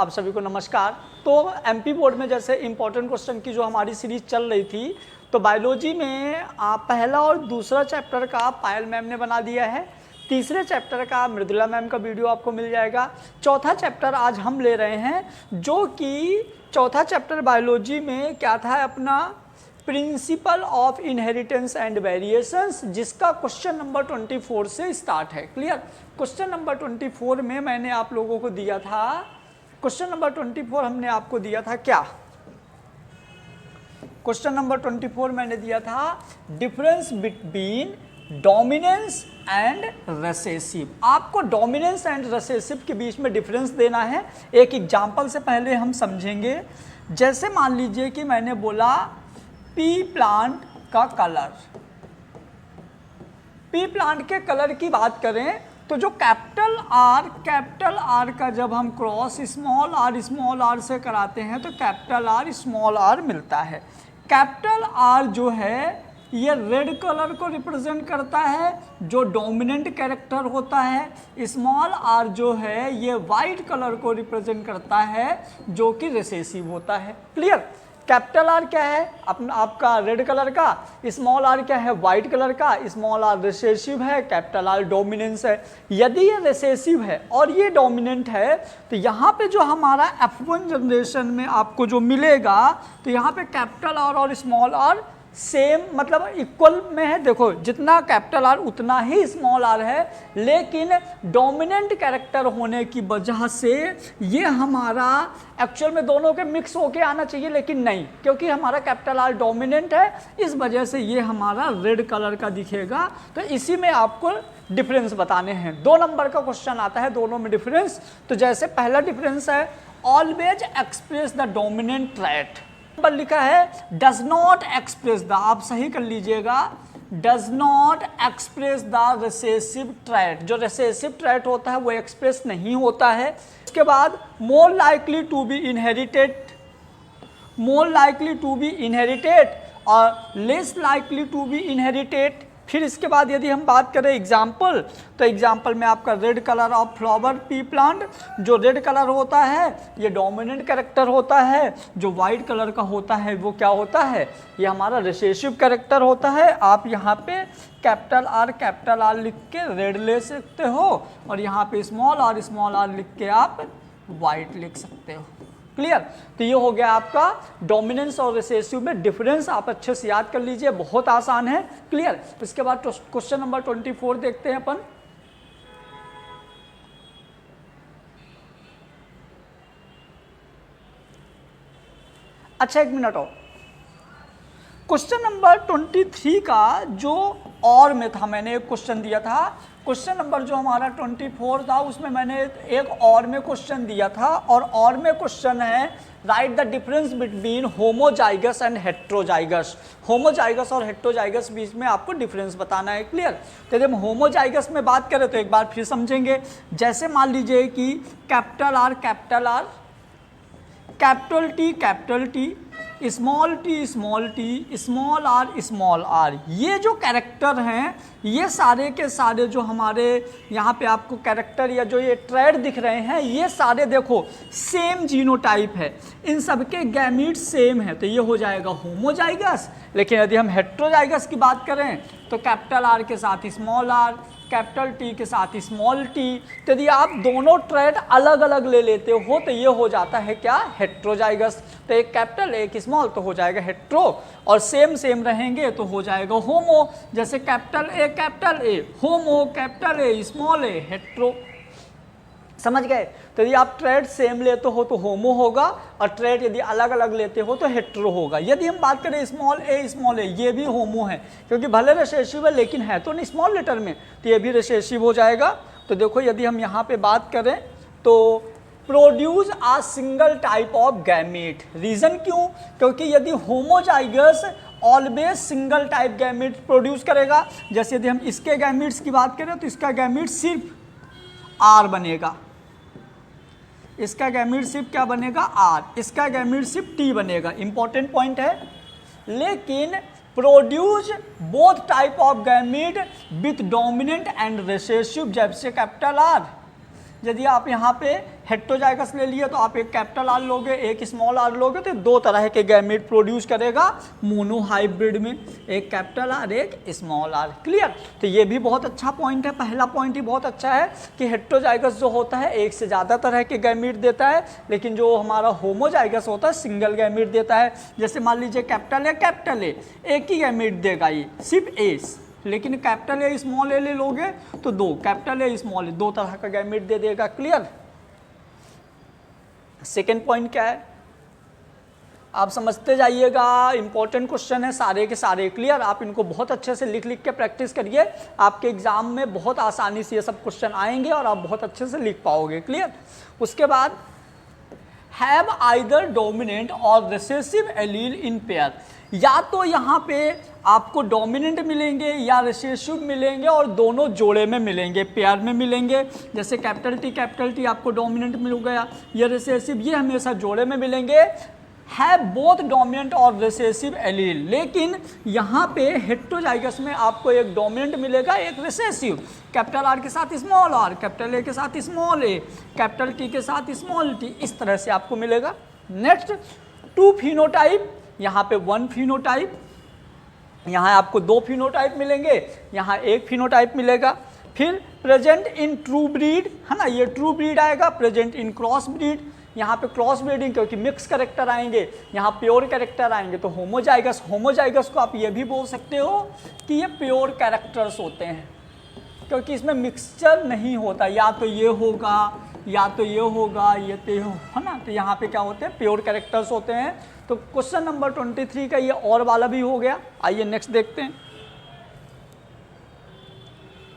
आप सभी को नमस्कार। तो एमपी बोर्ड में जैसे इम्पोर्टेंट क्वेश्चन की जो हमारी सीरीज चल रही थी, तो बायोलॉजी में पहला और दूसरा चैप्टर का पायल मैम ने बना दिया है। तीसरे चैप्टर का मृदुला मैम का वीडियो आपको मिल जाएगा। चौथा चैप्टर आज हम ले रहे हैं, जो कि चौथा चैप्टर बायोलॉजी में क्या था अपना principle of inheritance and variations, जिसका क्वेश्चन नंबर 24 से स्टार्ट है। क्लियर। क्वेश्चन नंबर 24 में मैंने आप लोगों को दिया था, क्वेश्चन नंबर 24 हमने आपको दिया था क्या? क्वेश्चन नंबर 24 मैंने दिया था difference between dominance and recessive. आपको डोमिनेंस एंड रिसेसिव के बीच में डिफरेंस देना है। एक एग्जांपल से पहले हम समझेंगे। जैसे मान लीजिए कि मैंने बोला पी प्लांट का कलर, पी प्लांट के कलर की बात करें तो जो कैपिटल आर का जब हम क्रॉस स्मॉल आर से कराते हैं तो कैपिटल आर स्मॉल आर मिलता है। कैपिटल आर जो है ये रेड कलर को रिप्रेजेंट करता है, जो डोमिनेंट कैरेक्टर होता है। स्मॉल आर जो है ये वाइट कलर को रिप्रेजेंट करता है, जो कि रिसेसिव होता है। क्लियर। कैपिटल आर क्या है आपका रेड कलर का, स्मॉल आर क्या है वाइट कलर का। स्मॉल आर रिसेसिव है, कैपिटल आर डोमिनेंस है। यदि ये रिसेसिव है और ये डोमिनेंट है तो यहाँ पे जो हमारा F1 जनरेशन में आपको जो मिलेगा, तो यहाँ पे कैपिटल आर और स्मॉल आर सेम मतलब इक्वल में है। देखो जितना कैपिटल आर उतना ही स्मॉल आर है, लेकिन डोमिनेंट कैरेक्टर होने की वजह से ये हमारा एक्चुअल में दोनों के मिक्स होके आना चाहिए, लेकिन नहीं, क्योंकि हमारा कैपिटल आर डोमिनेंट है, इस वजह से ये हमारा रेड कलर का दिखेगा। तो इसी में आपको डिफरेंस बताने हैं। 2 नंबर का क्वेश्चन आता है, दोनों में डिफरेंस। तो जैसे पहला डिफरेंस है always express the dominant trait, पर लिखा है डज नॉट एक्सप्रेस द, आप सही कर लीजिएगा, does not express the recessive trait. जो रिसेसिव ट्रेट होता है वो एक्सप्रेस नहीं होता है। इसके बाद more likely to be inherited, more likely to be inherited or less likely to be inherited. फिर इसके बाद यदि हम बात करें एग्जाम्पल, तो एग्जाम्पल में आपका red colour of flower P plant, जो रेड कलर होता है ये डोमिनेंट कैरेक्टर होता है, जो वाइट कलर का होता है वो क्या होता है, ये हमारा रिसेसिव कैरेक्टर होता है। आप यहाँ पे कैपिटल आर लिख के रेड ले सकते हो और यहाँ पे स्मॉल आर लिख के आप वाइट लिख सकते हो। क्लियर। तो ये हो गया आपका डोमिनेंस और रिसेसिव में डिफरेंस, आप अच्छे से याद कर लीजिए, बहुत आसान है। क्लियर। इसके बाद क्वेश्चन नंबर 24 देखते हैं अपन। अच्छा 1 मिनट और, क्वेश्चन नंबर 23 का जो और में था, मैंने एक क्वेश्चन दिया था। क्वेश्चन नंबर जो हमारा 24 था उसमें मैंने एक और में क्वेश्चन दिया था, और में क्वेश्चन है right the difference between homozygous and heterozygous. Homozygous और हेट्रोजाइगस बीच में आपको डिफरेंस बताना है। क्लियर। तो जब होमोजाइगस में बात करें तो एक बार फिर समझेंगे। जैसे मान लीजिए कि capital R capital T small T small R, ये जो कैरेक्टर हैं ये सारे के सारे जो हमारे यहाँ पे आपको कैरेक्टर या जो ये ट्रेड दिख रहे हैं, ये सारे देखो सेम जीनोटाइप है, इन सब के गैमीट सेम है, तो ये हो जाएगा होमोजाइगस। लेकिन यदि हम हेट्रोजाइगस की बात करें तो कैपिटल आर के साथ स्मॉल आर, कैपिटल टी के साथ स्मॉल टी, तो यदि आप दोनों ट्रेड अलग अलग ले लेते हो तो ये हो जाता है क्या, हेट्रोजाइगस। तो एक कैपिटल एक स्मॉल तो हो जाएगा हेट्रो, और सेम रहेंगे तो हो जाएगा होमो। जैसे capital A homo, capital A small A hetero. समझ गए। तो यदि आप ट्रेड सेम लेते हो तो होमो होगा, और ट्रेड यदि अलग अलग लेते हो तो हेट्रो होगा। यदि हम बात करें स्मॉल ए ये भी होमो है, क्योंकि भले रिसेसिव है लेकिन है तो नहीं स्मॉल लेटर में, तो ये भी रिसेसिव हो जाएगा। तो देखो यदि हम यहाँ पे बात करें तो produce a single type of gamete. Reason क्यों? क्योंकि यदि homozygous always single type gamete produce करेगा। जैसे यदि हम इसके गैमेट्स की बात करें तो इसका गैमेट सिर्फ आर बनेगा, इसका गैमीट सिर्फ क्या बनेगा आर, इसका गैमीट सिर्फ टी बनेगा। इंपॉर्टेंट पॉइंट है। लेकिन produce both type of gamete with dominant and recessive, जैसे कैपिटल आर। यदि आप यहाँ पे हेटेरोजाइगस ले लिए तो आप एक कैपिटल आर लोगे, एक स्मॉल आर लोगे, तो दो तरह के गैमीट प्रोड्यूस करेगा मोनोहाइब्रिड में, एक कैपिटल आर एक स्मॉल आर। क्लियर? तो ये भी बहुत अच्छा पॉइंट है, पहला पॉइंट ही बहुत अच्छा है कि हेटेरोजाइगस जो होता है एक से ज़्यादा तरह के गैमीट देता है, लेकिन जो हमारा होमोजाइगस होता है सिंगल गैमीट देता है। जैसे मान लीजिए कैपिटल ए एक ही गैमीट देगा, ये सिर्फ ए, लेकिन कैपिटल ए स्मॉल ए ले लोगे तो दो, कैपिटल ए स्मॉल ए, दो तरह का गैमीट दे देगा। क्लियर? सेकेंड पॉइंट क्या है, आप समझते जाइएगा, इंपॉर्टेंट क्वेश्चन है सारे के सारे। क्लियर? आप इनको बहुत अच्छे से लिख लिख के प्रैक्टिस करिए, आपके एग्जाम में बहुत आसानी से ये सब क्वेश्चन आएंगे और आप बहुत अच्छे से लिख पाओगे। क्लियर? उसके बाद हैव आइदर डोमिनेंट और रिसेसिव एलील इन पेयर, या तो यहाँ पे आपको डोमिनेंट मिलेंगे या रिसेसिव मिलेंगे और दोनों जोड़े में मिलेंगे, पेयर में मिलेंगे। जैसे कैपिटल टी आपको डोमिनेंट मिल गया, ये रिसेसिव, ये हमेशा जोड़े में मिलेंगे। है बोथ डोमिनेंट और रिसेसिव एलील, लेकिन यहाँ पे हेटेरोजाइगस में आपको एक डोमिनेंट मिलेगा एक रिसेसिव, कैपिटल आर के साथ स्मॉल आर, कैपिटल ए के साथ स्मॉल ए, कैपिटल टी के साथ स्मॉल टी, इस तरह से आपको मिलेगा। नेक्स्ट, टू फिनोटाइप, यहाँ पे वन फिनोटाइप, यहाँ आपको दो फिनोटाइप मिलेंगे, यहाँ एक फिनोटाइप मिलेगा। फिर प्रेजेंट इन ट्रू ब्रीड, है ना, ये ट्रू ब्रीड आएगा। प्रेजेंट इन क्रॉस ब्रीड, यहाँ पे क्रॉस ब्रीडिंग क्योंकि मिक्स कैरेक्टर आएंगे, यहाँ प्योर कैरेक्टर आएंगे। तो होमोजाइगस, होमोजाइगस को आप ये भी बोल सकते हो कि ये प्योर कैरेक्टर्स होते हैं, क्योंकि इसमें मिक्सचर नहीं होता, या तो ये होगा या तो ये होगा, ये तो है ना। तो यहाँ पे क्या होते हैं, प्योर कैरेक्टर्स होते हैं। तो क्वेश्चन नंबर 23 का ये और वाला भी हो गया। आइए नेक्स्ट देखते हैं।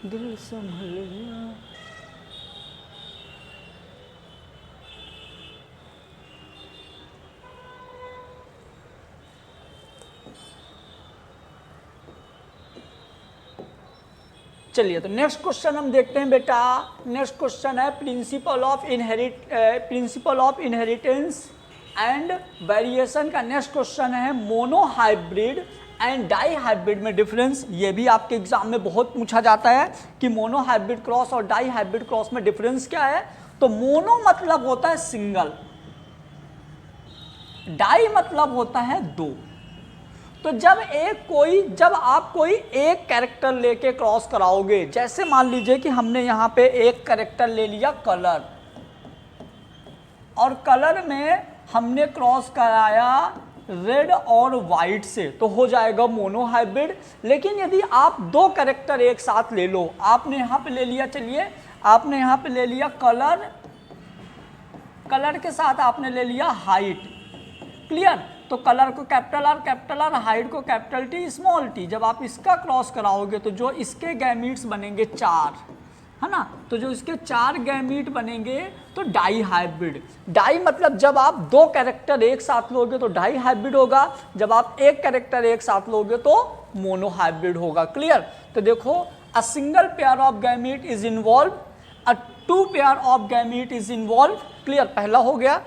दिल संभल गया, चलिए तो नेक्स्ट क्वेश्चन हम देखते हैं बेटा। नेक्स्ट क्वेश्चन है principle of inheritance and variation का। नेक्स्ट क्वेश्चन है मोनोहाइब्रिड एंड डाई हाइब्रिड में डिफरेंस। ये भी आपके एग्जाम में बहुत पूछा जाता है कि मोनोहाइब्रिड क्रॉस और डाई हाइब्रिड क्रॉस में डिफरेंस क्या है। तो मोनो मतलब होता है सिंगल, डाई मतलब होता है दो। तो जब आप कोई एक कैरेक्टर लेके क्रॉस कराओगे, जैसे मान लीजिए कि हमने यहाँ पे एक कैरेक्टर ले लिया कलर, और कलर में हमने क्रॉस कराया रेड और वाइट से, तो हो जाएगा मोनोहाइब्रिड। लेकिन यदि आप दो कैरेक्टर एक साथ ले लो, आपने यहाँ पे ले लिया, चलिए आपने यहाँ पे ले लिया कलर, कलर के साथ आपने ले लिया हाइट। क्लियर? तो कलर को कैपिटल आर, हाइट को कैपिटल टी स्मॉल टी। जब आप इसका क्रॉस कराओगे तो जो इसके गैमीट्स बनेंगे चार, है ना, तो जो इसके चार गैमीट बनेंगे तो डाई हाइब्रिड। डाई मतलब जब आप दो कैरेक्टर एक साथ लोगे तो डाई हाइब्रिड होगा, जब आप एक कैरेक्टर एक साथ लोगे तो मोनोहाइब्रिड होगा। क्लियर? तो देखो, a single pair of gamete is involve, a two pair of gamete is involve. Clear? पहला हो गया।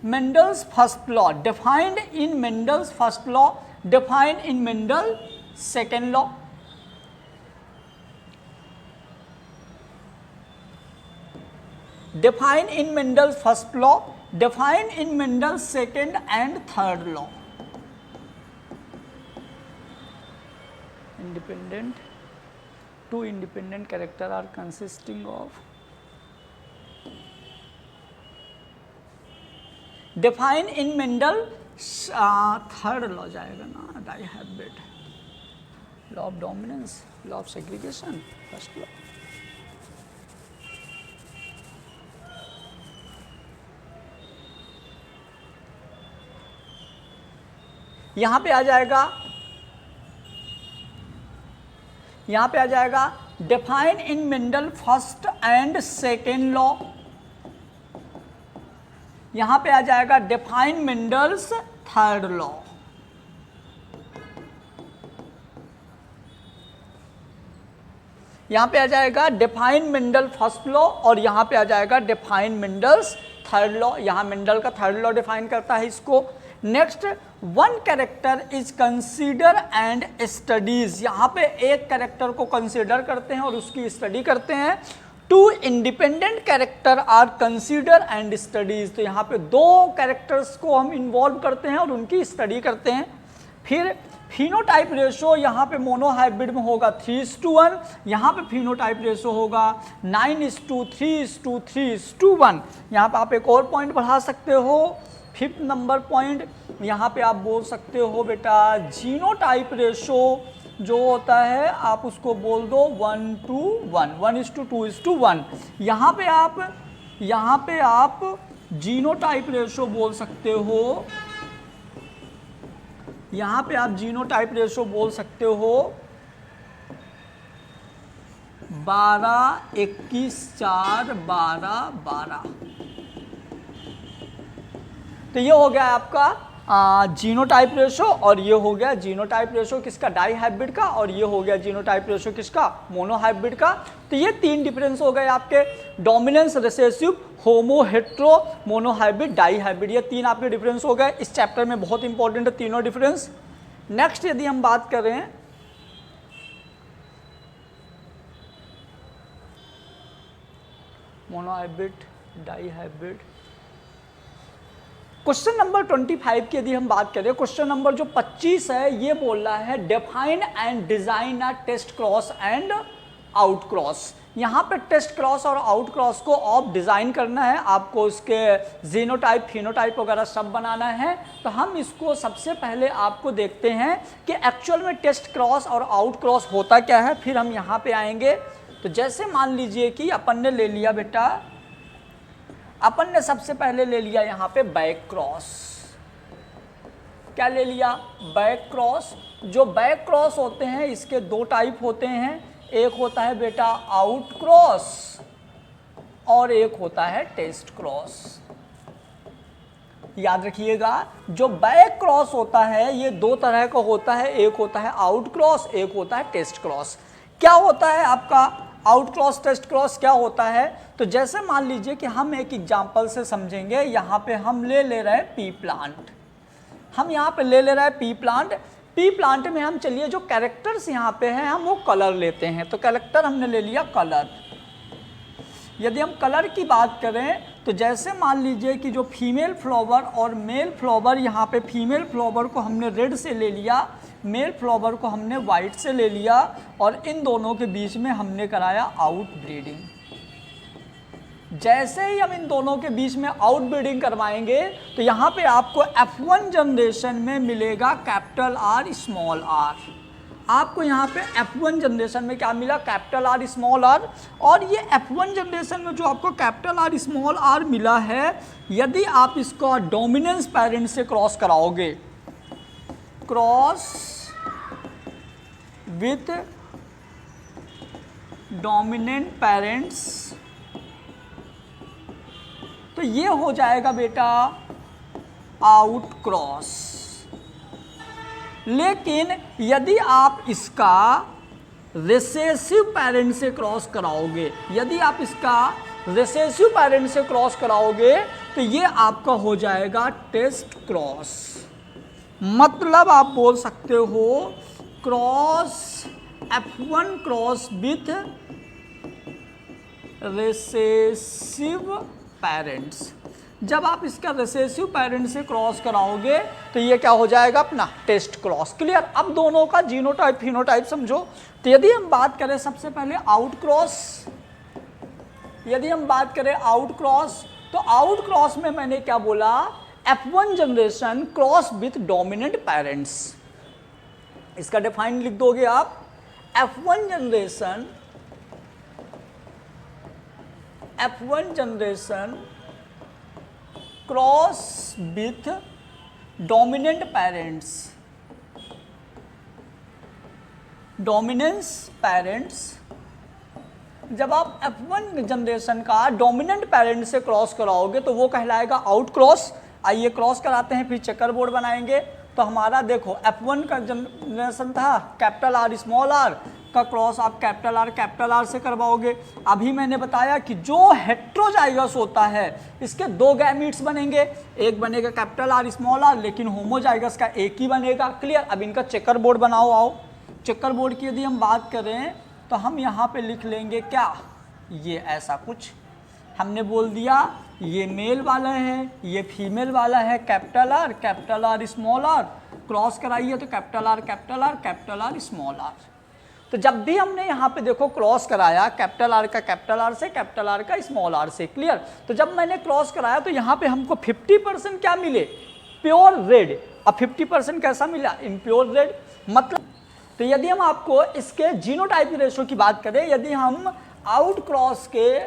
Mendel's first law defined in Mendel's first law, defined in Mendel's second law. Defined in Mendel's first law, defined in Mendel's second and third law. Two independent characters are consisting of define in Mendel third law जाएगा ना, dihybrid, law of dominance, law of segregation, first law. यहां पे आ जाएगा, यहां पे आ जाएगा define in Mendel first and second law. यहां पे आ जाएगा डिफाइन मेंडल्स थर्ड लॉ। यहां पे आ जाएगा डिफाइन मेंडल फर्स्ट लॉ, और यहां पे आ जाएगा डिफाइन मेंडल्स थर्ड लॉ। यहां मेंडल का थर्ड लॉ डिफाइन करता है इसको। Next, one character is consider and studies. यहां पे एक कैरेक्टर को कंसीडर करते हैं और उसकी स्टडी करते हैं। Two independent character are consider and studies. तो यहाँ पे दो कैरेक्टर्स को हम इन्वॉल्व करते हैं और उनकी स्टडी करते हैं। फिर फिनोटाइप रेशो यहाँ पे मोनोहाइब्रिड में होगा 3:1, यहाँ पे फिनोटाइप रेशो होगा 9:3:3:1। यहाँ पे आप एक और पॉइंट बढ़ा सकते हो, 5th नंबर पॉइंट, यहाँ पे आप बोल सकते हो बेटा जीनोटाइप रेशो जो होता है आप उसको बोल दो 1:1, 1:2:1। यहाँ पे आप जीनोटाइप रेशो बोल सकते हो, यहाँ पे आप जीनोटाइप रेशो बोल सकते हो 12:21:4:12:12। तो ये हो गया आपका जीनोटाइप रेशो, और ये हो गया जीनोटाइप रेशो किसका, डाईहाइब्रिड का, और ये हो गया जीनोटाइप रेशो किसका, मोनोहाइब्रिड का। तो ये 3 डिफरेंस हो गए आपके, डोमिनेंस, रिसेसिव, होमो, हेट्रो, मोनोहाइब्रिड, डाईहाइब्रिड, ये 3 आपके डिफरेंस हो गए। इस चैप्टर में बहुत इंपॉर्टेंट है तीनों डिफरेंस। नेक्स्ट यदि हम बात करें मोनोहाइब्रिड, डाईहाइब्रिड, क्वेश्चन नंबर 25 की यदि हम बात करें, क्वेश्चन नंबर जो 25 है ये बोल रहा है define and design a test cross and out cross. यहाँ पे टेस्ट क्रॉस और आउट क्रॉस को आप डिजाइन करना है, आपको उसके जीनोटाइप, फिनोटाइप वगैरह सब बनाना है। तो हम इसको सबसे पहले आपको देखते हैं कि एक्चुअल में टेस्ट क्रॉस और आउट क्रॉस होता क्या है, फिर हम यहाँ पे आएंगे। तो जैसे मान लीजिए कि अपन ने ले लिया बेटा, अपन ने सबसे पहले ले लिया यहाँ पे बैक क्रॉस। क्या ले लिया, बैक क्रॉस। जो बैक क्रॉस होते हैं इसके 2 टाइप होते हैं, एक होता है बेटा आउट क्रॉस और एक होता है टेस्ट क्रॉस। याद रखिएगा, जो बैक क्रॉस होता है ये 2 तरह का होता है, एक होता है आउट क्रॉस, एक होता है टेस्ट क्रॉस। क्या होता है आपका आउट क्रॉस, टेस्ट क्रॉस क्या होता है? तो जैसे मान लीजिए कि हम एक एग्जांपल से समझेंगे। यहाँ पे हम ले रहे हैं पी प्लांट, हम यहाँ पे ले रहे हैं पी प्लांट। पी प्लांट में हम चलिए जो कैरेक्टर्स यहाँ पे हैं हम वो कलर लेते हैं। तो कैरेक्टर हमने ले लिया कलर। यदि हम कलर की बात करें तो जैसे मान लीजिए कि जो फीमेल फ्लावर और मेल फ्लावर, यहाँ पे फीमेल फ्लावर को हमने रेड से ले लिया, मेल फ्लावर को हमने वाइट से ले लिया, और इन दोनों के बीच में हमने कराया आउट ब्रीडिंग। जैसे ही हम इन दोनों के बीच में आउट ब्रीडिंग करवाएंगे तो यहाँ पे आपको F1 जनरेशन में मिलेगा कैपिटल R स्मॉल r। आपको यहाँ पे F1 जनरेशन में क्या मिला, कैपिटल R स्मॉल r। और ये F1 जनरेशन में जो आपको कैपिटल R स्मॉल r मिला है, यदि आप इसको डोमिनेंस पेरेंट से क्रॉस कराओगे, क्रॉस विथ डोमिनेंट पेरेंट्स, तो ये हो जाएगा बेटा आउट क्रॉस। लेकिन यदि आप इसका रिसेसिव पेरेंट से क्रॉस कराओगे, यदि आप इसका रिसेसिव पेरेंट से क्रॉस कराओगे तो ये आपका हो जाएगा टेस्ट क्रॉस। मतलब आप बोल सकते हो cross F1 cross with recessive parents. जब आप इसका रिसेसिव पेरेंट से क्रॉस कराओगे तो ये क्या हो जाएगा अपना टेस्ट क्रॉस। क्लियर? अब दोनों का जीनोटाइप फिनोटाइप समझो। तो यदि हम बात करें सबसे पहले आउट क्रॉस, यदि हम बात करें आउट क्रॉस, तो आउट क्रॉस में मैंने क्या बोला, F1 generation cross with dominant parents. इसका डिफाइन लिख दोगे आप, F1 generation cross with dominant parents, dominance parents. जब आप F1 जनरेशन का डोमिनेंट पेरेंट से क्रॉस कराओगे तो वो कहलाएगा आउट क्रॉस। आइए क्रॉस कराते हैं, फिर चेकर बोर्ड बनाएंगे। तो हमारा देखो F1 का जनरेशन था कैपिटल R स्मॉल r का क्रॉस आप कैपिटल R से करवाओगे। अभी मैंने बताया कि जो हेट्रोजाइगस होता है इसके 2 गैमीट्स बनेंगे, एक बनेगा कैपिटल R स्मॉल r, लेकिन होमोजाइगस का एक ही बनेगा। क्लियर? अब इनका चेकर बोर्ड बनाओ। आओ चेकर बोर्ड की यदि हम बात करें तो हम यहाँ पे लिख लेंगे क्या, ये ऐसा कुछ हमने बोल दिया, ये मेल वाला है, ये फीमेल वाला है, capital R small R, cross कराइए तो कैपिटल आर स्मॉल आर। तो जब भी हमने यहाँ पे देखो क्रॉस कराया कैपिटल आर का कैपिटल आर से, कैपिटल आर का स्मॉल आर से, क्लियर। तो जब मैंने क्रॉस कराया तो यहाँ पे हमको 50% क्या मिले, प्योर रेड। अब 50% कैसा मिला, इम्प्योर रेड। मतलब तो यदि हम आपको इसके जीनोटाइप रेशो की बात करें, यदि हम आउट क्रॉस के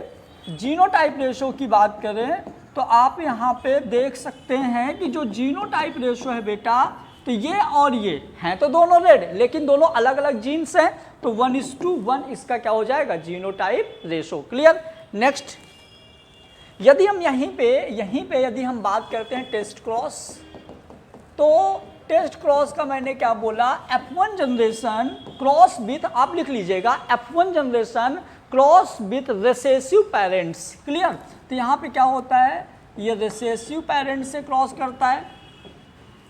जीनोटाइप रेशो की बात करें तो आप यहाँ पे देख सकते हैं कि जो जीनोटाइप रेशो है बेटा, तो ये और ये हैं तो दोनों रेड, लेकिन दोनों अलग अलग जीन्स हैं, तो 1:1 इसका क्या हो जाएगा, जीनोटाइप रेशो, क्लियर। नेक्स्ट, यदि हम यहीं पे यदि हम बात करते हैं टेस्ट क्रॉस, तो टेस्ट क्रॉस का मैंने क्या बोला, F1 जनरेशन क्रॉस विथ, आप लिख लीजिएगा F1 generation cross with recessive parents, clear. तो यहाँ पे क्या होता है, ये रिसेसिव पेरेंट्स से क्रॉस करता है।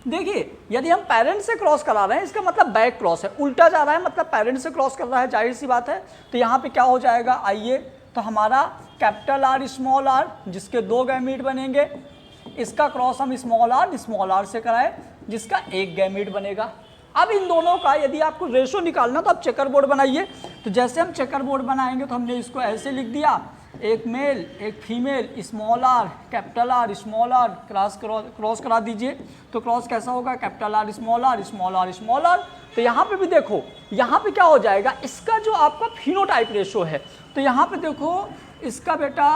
देखिए यदि हम पेरेंट्स से क्रॉस करा रहे हैं, इसका मतलब बैक क्रॉस है, उल्टा जा रहा है, मतलब पेरेंट्स से क्रॉस कर रहा है, जाहिर सी बात है। तो यहाँ पे क्या हो जाएगा, आइए, तो हमारा कैपिटल आर स्मॉल आर जिसके 2 गैमीट बनेंगे, इसका क्रॉस हम स्मॉल आर से कराए जिसका 1 गैमीट बनेगा। अब इन दोनों का यदि आपको रेशो निकालना तो आप चेकर बोर्ड बनाइए। तो जैसे हम चेकर बोर्ड बनाएंगे तो हमने इसको ऐसे लिख दिया, एक मेल एक female, small R capital R small R, cross करा दीजिए। तो क्रॉस कैसा होगा, capital R small R small R small R. तो यहाँ पे भी देखो, यहाँ पे क्या हो जाएगा, इसका जो आपका फिनोटाइप रेशो है, तो यहाँ पे देखो इसका बेटा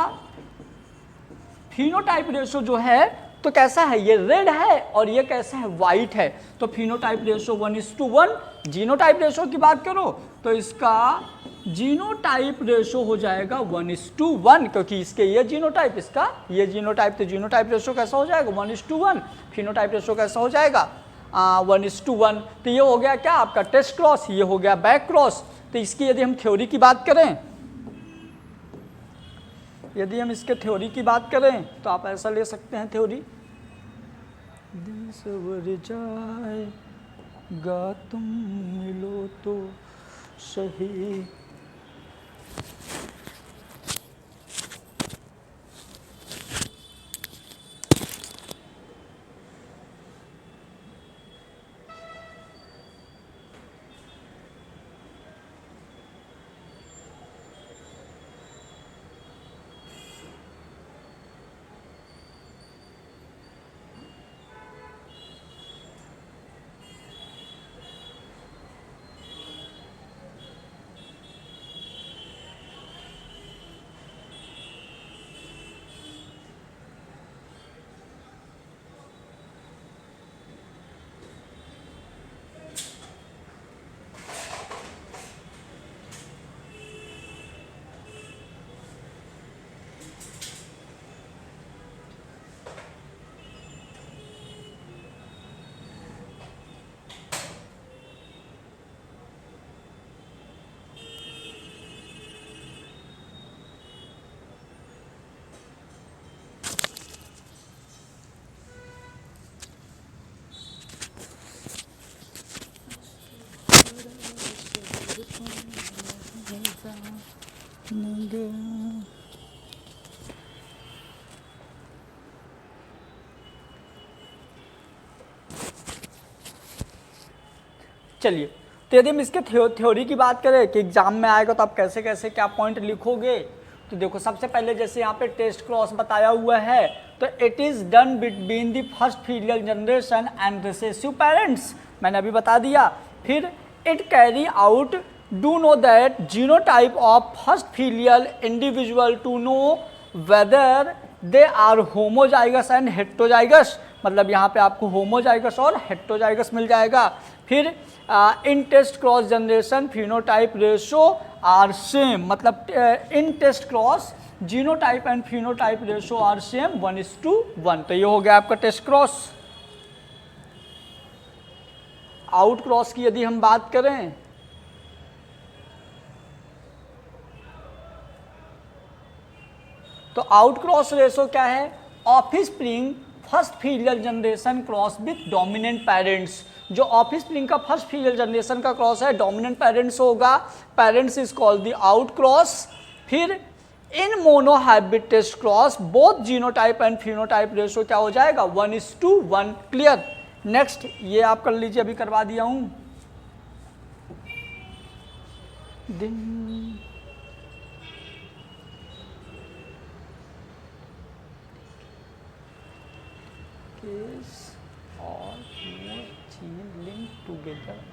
फिनोटाइप रेशो जो है तो कैसा है, ये रेड है और ये कैसा है, वाइट है। तो फिनोटाइप रेशो 1:1। जीनोटाइप रेशो की बात करो तो इसका जीनोटाइप रेशो हो जाएगा 1:1, क्योंकि इसके ये जीनोटाइप, इसका ये जीनोटाइप, तो जीनोटाइप रेशो कैसा हो जाएगा 1:1। फिनोटाइप रेशो कैसा हो जाएगा 1:1। तो ये हो गया क्या आपका टेस्ट क्रॉस, ये हो गया बैक क्रॉस। तो इसकी यदि हम थ्योरी की बात करें, यदि हम इसके थ्योरी की बात करें तो आप ऐसा ले सकते हैं थ्योरी, दिल सवर जाएगा तुम मिलो तो सही। चलिए, तो यदि हम इसके थ्योरी की बात करें कि एग्जाम में आएगा तो आप कैसे कैसे क्या पॉइंट लिखोगे, तो देखो सबसे पहले जैसे यहाँ पे टेस्ट क्रॉस बताया हुआ है, तो it is done between the first filial generation and recessive parents, मैंने अभी बता दिया। फिर it carry out do know that genotype of first filial individual to know whether they are homozygous and heterozygous, मतलब यहाँ पे आपको होमोजाइगस और हेट्रोजाइगस मिल जाएगा। फिर in test cross generation phenotype ratio are same, मतलब in test cross genotype and phenotype ratio are same 1:1। तो ये हो गया आपका टेस्ट क्रॉस। आउट क्रॉस की यदि हम बात करें, तो आउट क्रॉस रेशो क्या है, offspring first filial generation cross with dominant parents. जो ऑफिस स्प्रिंग का फर्स्ट फीलियल जनरेशन का क्रॉस है, डोमिनेंट पेरेंट्स होगा, parents is called the out cross. फिर in monohybrid test cross both genotype and phenotype ratio क्या हो जाएगा 1:1। Clear. Next ये आप कर लीजिए, अभी करवा दिया हूं। दिन केस और जीन लिंक टुगेदर।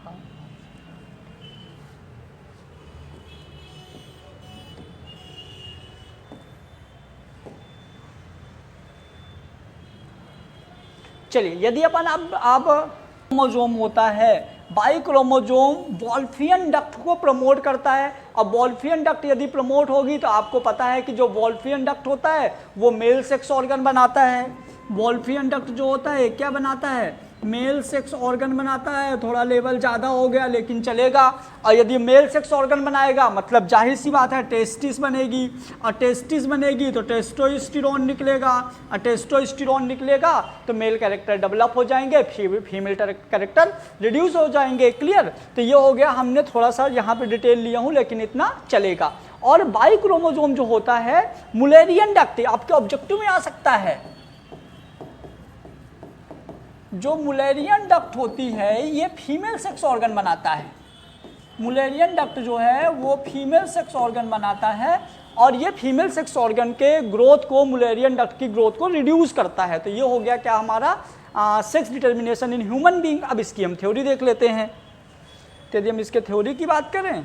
चलिए, यदि अपन अब क्रोमोजोम होता है, बाई क्रोमोजोम वॉल्फियन डक्ट को प्रमोट करता है। अब वॉल्फियन डक्ट यदि प्रमोट होगी तो आपको पता है कि जो वॉल्फियन डक्ट होता है वो मेल सेक्स ऑर्गन बनाता है। वॉल्फियन डक्ट जो होता है क्या बनाता है, मेल सेक्स ऑर्गन बनाता है। थोड़ा लेवल ज़्यादा हो गया लेकिन चलेगा। और यदि मेल सेक्स ऑर्गन बनाएगा मतलब जाहिर सी बात है टेस्टिस बनेगी, और टेस्टिस बनेगी तो टेस्टोस्टेरोन निकलेगा, और टेस्टोस्टेरोन निकलेगा तो मेल कैरेक्टर डेवलप हो जाएंगे, फीमेल कैरेक्टर रिड्यूस हो जाएंगे। क्लियर। तो ये हो गया, हमने थोड़ा सा यहाँ पे डिटेल लिया हूँ लेकिन इतना चलेगा। और बाई क्रोमोजोम जो होता है मुलेरियन डक्ट, आपके ऑब्जेक्टिव में आ सकता है। जो मुलेरियन डक्ट होती है ये फीमेल सेक्स ऑर्गन बनाता है। मुलेरियन डक्ट जो है वो फीमेल सेक्स ऑर्गन बनाता है, और ये फीमेल सेक्स ऑर्गन के ग्रोथ को, मुलेरियन डक्ट की ग्रोथ को रिड्यूस करता है। तो ये हो गया क्या हमारा sex determination in human being. अब इसकी हम थ्योरी देख लेते हैं। तो यदि हम इसके थ्योरी की बात करें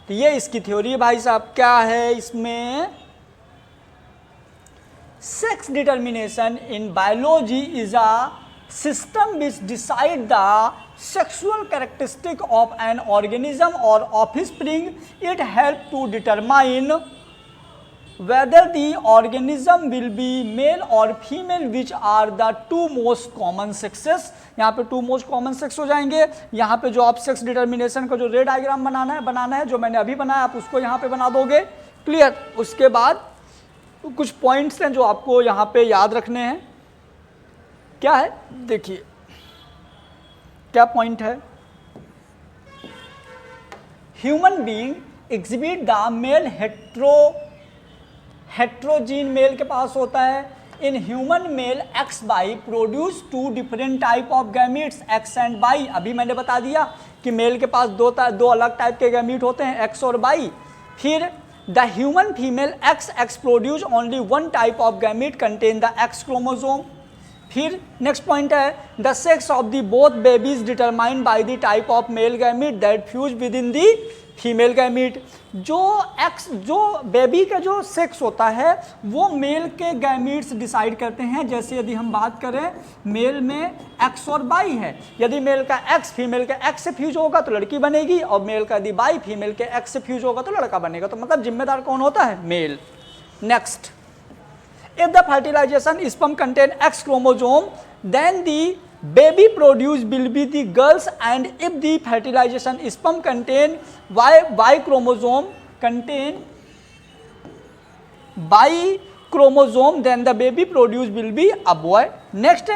तो ये इसकी थ्योरी भाई साहब क्या है, इसमें sex determination in biology is a system which decide the sexual characteristic of an organism or offspring. It help to determine whether the organism will be male or female, which are the two most common sexes. यहाँ पे two most common sex हो जाएंगे। यहाँ पे जो आप sex determination का जो रे डायग्राम बनाना है जो मैंने अभी बनाया, आप उसको यहाँ पे बना दोगे। क्लियर। उसके बाद तो कुछ पॉइंट्स हैं जो आपको यहाँ पे याद रखने हैं। क्या है देखिए, क्या पॉइंट है, human being exhibit the male heterogene male के पास होता है। In human male X Y produce two different type of gametes, X and Y. अभी मैंने बता दिया कि मेल के पास दो अलग टाइप के गैमीट होते हैं, एक्स और बाई। फिर the human female XX produce only one type of gamete contain the X chromosome. फिर नेक्स्ट पॉइंट है the sex of the both babies determined by the type of male gamete that fuse within the female gamete. जो baby का जो sex होता है वो mail के gametes decide करते हैं। जैसे यदि हम बात करें मेल में एक्स और बाई है, यदि मेल का एक्स फीमेल के एक्स से फ्यूज होगा तो लड़की बनेगी, और मेल का यदि बाई फीमेल के एक्स से फ्यूज होगा तो लड़का बनेगा। तो मतलब जिम्मेदार कौन होता है, male. Next, if the fertilization sperm contain X chromosome then the baby produce will be the girls, and if the fertilization sperm contain Y chromosome then the baby produce will be a boy. Next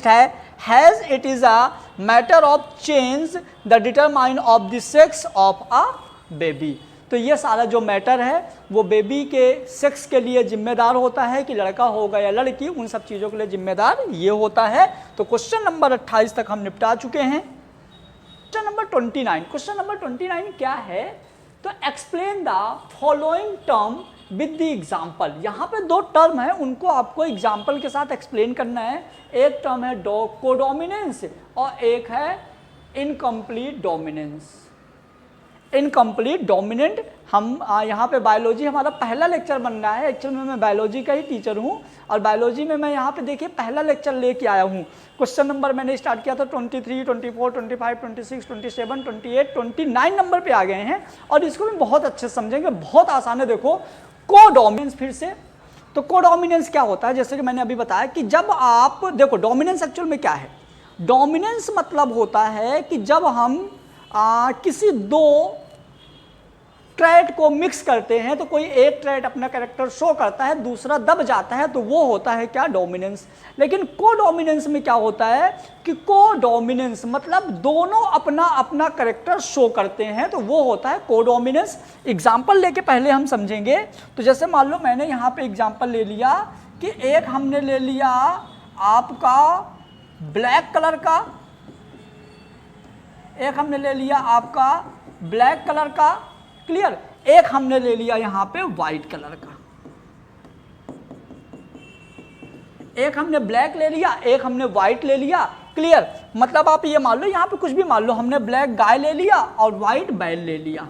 है has it is a matter of change the determine of the sex of a baby. तो ये सारा जो matter है वो baby के sex के लिए जिम्मेदार होता है कि लड़का होगा या लड़की, उन सब चीज़ों के लिए जिम्मेदार ये होता है। तो क्वेश्चन नंबर 28 तक हम निपटा चुके हैं। क्वेश्चन नंबर 29 क्या है, तो explain the following term with the example. यहाँ पे दो टर्म है, उनको आपको एग्जाम्पल के साथ एक्सप्लेन करना है। एक टर्म है कोडोमिनेंस और एक है इनकम्प्लीट डोमिनेंस। इनकम्प्लीट डोमिनेंट, हम यहाँ पे बायोलॉजी हमारा पहला लेक्चर बन रहा है। एक्चुअल में मैं बायोलॉजी का ही टीचर हूँ, और बायोलॉजी में मैं यहाँ पे देखिए पहला लेक्चर लेके आया हूँ। क्वेश्चन नंबर मैंने स्टार्ट किया था 23, 24, 25, 26, 27, 28, 29 नंबर पे आ गए हैं, और इसको भी बहुत अच्छे समझेंगे, बहुत आसान है। देखो कोडोमिनेंस, फिर से तो कोडोमिनेंस क्या होता है, जैसे कि मैंने अभी बताया कि जब आप देखो डोमिनेंस एक्चुअल में क्या है। डोमिनेंस मतलब होता है कि जब हम किसी दो ट्रेट को मिक्स करते हैं तो कोई एक ट्रेट अपना कैरेक्टर शो करता है, दूसरा दब जाता है, तो वो होता है क्या, डोमिनेंस। लेकिन कोडोमिनेंस में क्या होता है कि कोडोमिनेंस मतलब दोनों अपना अपना कैरेक्टर शो करते हैं, तो वो होता है कोडोमिनेंस। एग्जाम्पल लेके पहले हम समझेंगे। तो जैसे मान लो मैंने यहाँ पे एग्जाम्पल ले लिया कि एक हमने ले लिया आपका ब्लैक कलर का, एक हमने ले लिया आपका ब्लैक कलर का, क्लियर, एक हमने ले लिया यहां पे व्हाइट कलर का, एक हमने ब्लैक ले लिया, एक हमने व्हाइट ले लिया, क्लियर। मतलब आप ये मान लो यहां पे कुछ भी मान लो, हमने ब्लैक गाय ले लिया और व्हाइट बैल ले लिया,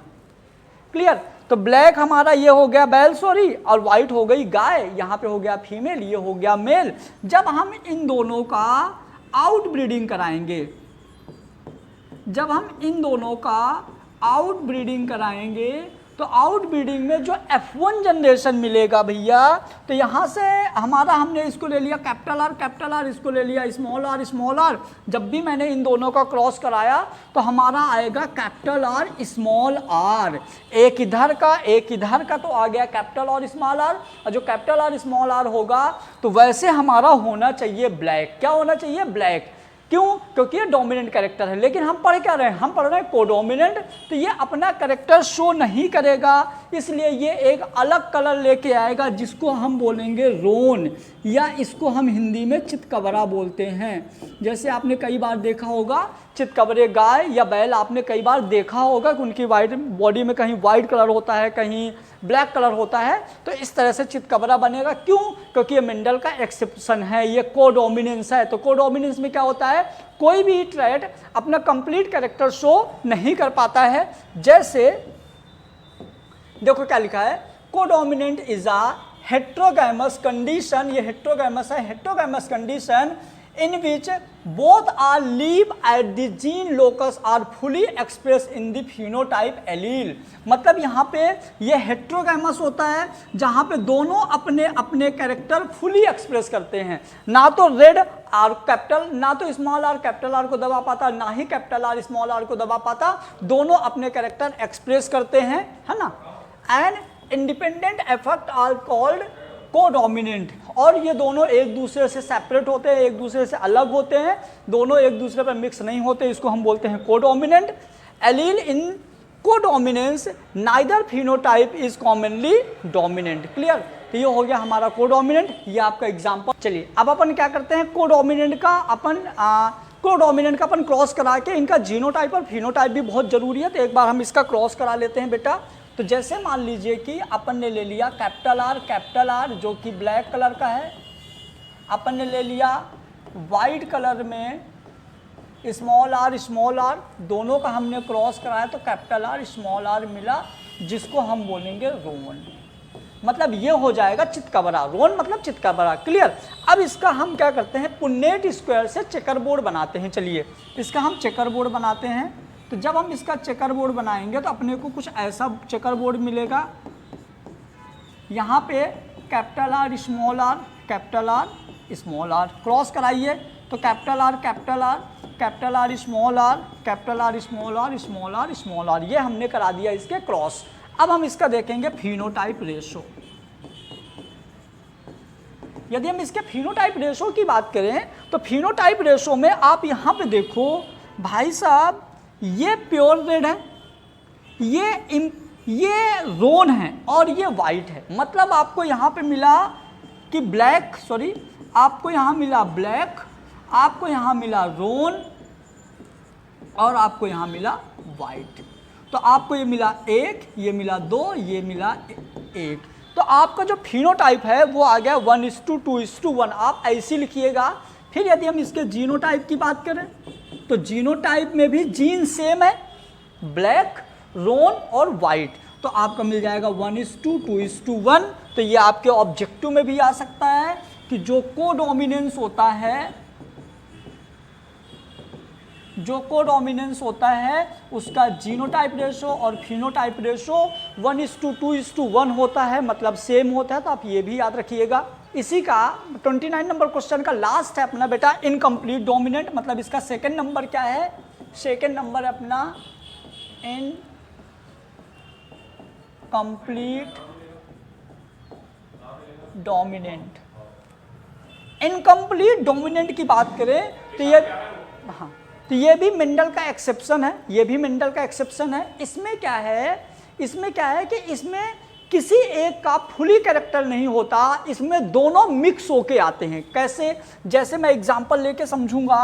क्लियर। तो ब्लैक हमारा ये हो गया बैल, सॉरी, और व्हाइट हो गई गाय, यहां पे हो गया फीमेल, ये हो गया मेल। जब हम इन दोनों का आउट ब्रीडिंग कराएंगे, जब हम इन दोनों का आउट ब्रीडिंग कराएंगे तो आउट ब्रीडिंग में जो F1 जनरेशन मिलेगा भैया, तो यहाँ से हमारा हमने इसको ले लिया कैपिटल आर, इसको ले लिया स्मॉल आर। जब भी मैंने इन दोनों का क्रॉस कराया तो हमारा आएगा कैपिटल आर स्मॉल आर, एक इधर का तो आ गया कैपिटल और स्मॉल आर, और जो कैपिटल आर स्मॉल आर होगा तो वैसे हमारा होना चाहिए ब्लैक। क्या होना चाहिए, ब्लैक। क्यों, क्योंकि ये डोमिनेंट कैरेक्टर है। लेकिन हम पढ़ क्या रहे हैं, हम पढ़ रहे हैं कोडोमिनेंट, तो ये अपना कैरेक्टर शो नहीं करेगा, इसलिए ये एक अलग कलर लेके आएगा जिसको हम बोलेंगे रोन, या इसको हम हिंदी में चितकबरा बोलते हैं। जैसे आपने कई बार देखा होगा चितकबरे गाय या बैल, आपने कई बार देखा होगा कि उनकी वाइट बॉडी में कहीं वाइट कलर होता है, कहीं ब्लैक कलर होता है, तो इस तरह से चितकबरा बनेगा। क्यों, क्योंकि ये मेंडल का एक्सेप्शन है, ये कोडोमिनेंस है। तो कोडोमिनेंस में क्या होता है, कोई भी ट्रेट अपना कंप्लीट कैरेक्टर शो नहीं कर पाता है। जैसे देखो क्या लिखा है, कोडोमिनेंट इज अ हेट्रोगैमस कंडीशन, ये हेट्रोगैमस है, हेट्रोगैमस condition in which both are live at the gene locus are fully expressed in the phenotype allele। मतलब यहाँ पे ये हेट्रोगैमस होता है जहाँ पे दोनों अपने अपने कैरेक्टर फुली एक्सप्रेस करते हैं, ना तो रेड आर कैपिटल, ना तो स्मॉल आर कैपिटल आर को दबा पाता, ना ही कैपिटल आर स्मॉल आर को दबा पाता, दोनों अपने कैरेक्टर एक्सप्रेस करते हैं, है ना। And independent effect are called codominant, और ये दोनों एक दूसरे से सेपरेट होते हैं, एक दूसरे से अलग होते हैं, दोनों एक दूसरे पर मिक्स नहीं होते, इसको हम बोलते हैं codominant. Allele in codominance neither phenotype is commonly dominant, clear. तो ये हो गया हमारा कोडोमिनेंट, ये आपका एग्जांपल। चलिए अब अपन क्या करते हैं, कोडोमिनेंट का अपन क्रॉस करा के, इनका जीनोटाइप और फिनोटाइप भी बहुत जरूरी है, तो एक बार हम इसका क्रॉस करा लेते हैं बेटा। तो जैसे मान लीजिए कि अपन ने ले लिया कैपिटल आर जो कि ब्लैक कलर का है, अपन ने ले लिया वाइट कलर में स्मॉल आर, दोनों का हमने क्रॉस कराया तो कैपिटल आर स्मॉल आर मिला, जिसको हम बोलेंगे रोन। मतलब ये हो जाएगा चितकबरा, रोन मतलब चितकबरा, क्लियर। अब इसका हम क्या करते हैं, पुन्नेट स्क्वायर से चेकर बोर्ड बनाते हैं। चलिए इसका हम चेकर बोर्ड बनाते हैं। तो जब हम इसका चेकर बोर्ड बनाएंगे तो अपने को कुछ ऐसा चेकर बोर्ड मिलेगा। यहाँ पे capital R small R, capital R small R, cross कराइए तो capital R small R, capital R small R, small R small R, ये हमने करा दिया इसके क्रॉस। अब हम इसका देखेंगे फिनोटाइप रेशो। यदि हम इसके फिनोटाइप रेशो की बात करें तो फिनोटाइप रेशो में आप यहाँ पे देखो भाई साहब, ये प्योर रेड है, ये रोन है और ये वाइट है। मतलब आपको यहाँ पे मिला कि ब्लैक, सॉरी आपको यहाँ मिला ब्लैक, आपको यहाँ मिला रोन और आपको यहाँ मिला वाइट। तो आपको ये मिला एक, ये मिला दो, ये मिला एक। तो आपका जो फिनोटाइप है वो आ गया 1:2:1। आप ऐसे लिखिएगा। फिर यदि हम इसके जीनोटाइप की बात करें तो जीनोटाइप में भी जीन सेम है, ब्लैक, रोन और वाइट। तो आपका मिल जाएगा 1:2:1। तो ये आपके ऑब्जेक्टिव में भी आ सकता है कि जो कोडोमिनेंस होता है, उसका जीनोटाइप रेशो और फिनोटाइप रेशो 1:2:1 होता है, मतलब सेम होता है। तो आप ये भी याद रखिएगा। इसी का 29 नंबर क्वेश्चन का लास्ट है अपना बेटा इनकम्प्लीट डोमिनेंट। मतलब इसका सेकंड नंबर क्या है, सेकंड नंबर अपना कंप्लीट डोमिनेंट। इनकम्प्लीट डोमिनेंट की बात करें तो ये, हाँ, तो ये भी मेंडल का एक्सेप्शन है, ये भी मेंडल का एक्सेप्शन है। इसमें क्या है, इसमें क्या है कि इसमें किसी एक का फुली कैरेक्टर नहीं होता, इसमें दोनों मिक्स होके आते हैं। कैसे, जैसे मैं एग्जांपल लेके समझूंगा।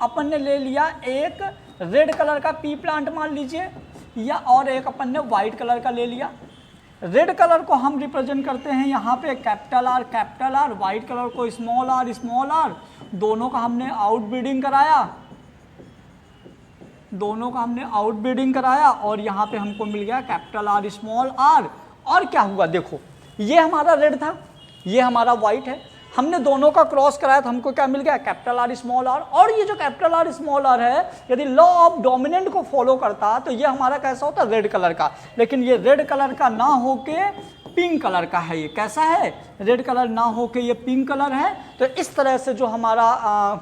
अपन ने ले लिया एक रेड कलर का पी प्लांट मान लीजिए, या और एक अपन ने वाइट कलर का ले लिया। रेड कलर को हम रिप्रेजेंट करते हैं यहाँ पे कैपिटल आर, वाइट कलर को स्मॉल आर। दोनों का हमने आउटब्रीडिंग कराया, दोनों का हमने आउटब्रीडिंग कराया और यहाँ पे हमको मिल गया कैपिटल आर स्मॉल आर। और क्या हुआ, देखो ये हमारा रेड था, ये हमारा वाइट है, हमने दोनों का क्रॉस कराया तो हमको क्या मिल गया, कैपिटल आर स्मॉल आर। और ये जो कैपिटल आर स्मॉल आर है, यदि लॉ ऑफ डोमिनेंट को फॉलो करता तो ये हमारा कैसा होता, रेड कलर का। लेकिन ये रेड कलर का ना होके पिंक कलर का है। ये कैसा है, रेड कलर ना होके ये पिंक कलर है। तो इस तरह से जो हमारा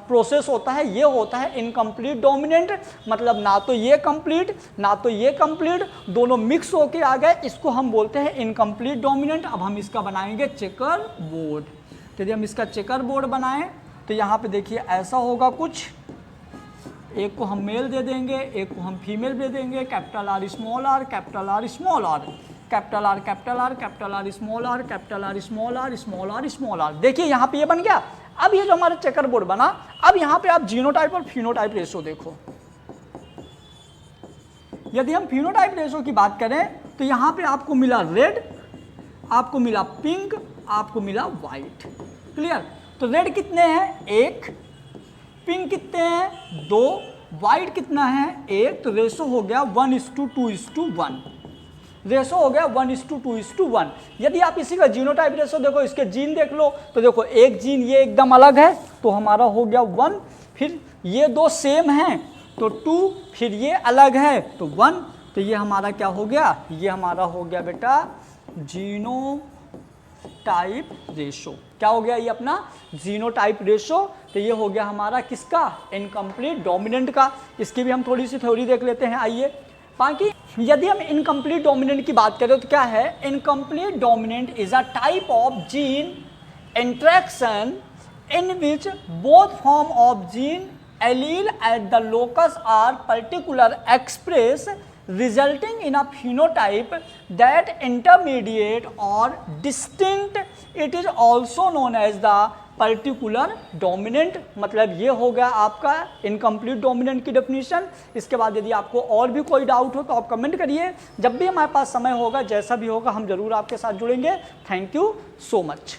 प्रोसेस होता है, ये होता है इनकम्प्लीट डोमिनेंट। मतलब ना तो ये कंप्लीट ना तो ये कंप्लीट, दोनों मिक्स होके आ गए, इसको हम बोलते हैं इनकम्प्लीट डोमिनेंट। अब हम इसका बनाएंगे चेकर बोर्ड। तो यदि हम इसका चेकर बोर्ड बनाएं तो यहाँ पे देखिए ऐसा होगा कुछ, एक को हम मेल दे देंगे, एक को हम फीमेल दे देंगे। Capital R small R, capital R small R, capital R capital R, capital R small R, capital R small R, small R small R. देखिए यहाँ पे ये बन गया। अब ये जो हमारा चेकर बोर्ड बना, अब यहाँ पे आप जीनोटाइप और फिनोटाइप रेशो देखो। यदि हम फिनोटाइप रेशो की बात करें तो यहाँ पे आपको मिला रेड, आपको मिला पिंक, आपको मिला वाइट। क्लियर। तो रेड कितने हैं, 1, पिंक कितने हैं, 2, वाइट कितना है, 1। तो रेशो हो गया 1:2:1, रेशो हो गया 1:2:1। यदि आप इसी का जीनोटाइप रेशो देखो, इसके जीन देख लो, तो देखो एक जीन ये एकदम अलग है तो हमारा हो गया 1, फिर ये दो सेम हैं तो 2, फिर ये अलग है तो 1। तो ये हमारा क्या हो गया, ये हमारा हो गया बेटा जीनोटाइप रेशो। क्या हो गया, ये अपना जीनोटाइप रेशो। तो ये हो गया हमारा किसका, इनकम्प्लीट डोमिनेंट का। इसकी भी हम थोड़ी सी थ्योरी देख लेते हैं, आइए। बाकी यदि हम इनकम्प्लीट डोमिनेंट की बात करें तो क्या है, incomplete dominant is a type of gene interaction in which both form of gene allele at the locus are particular express, resulting in a phenotype that intermediate or distinct. It is also known as the particular dominant। मतलब ये हो गया आपका incomplete dominant की definition. इसके बाद यदि आपको और भी कोई डाउट हो तो आप कमेंट करिए, जब भी हमारे पास समय होगा, जैसा भी होगा हम जरूर आपके साथ जुड़ेंगे। Thank you so much.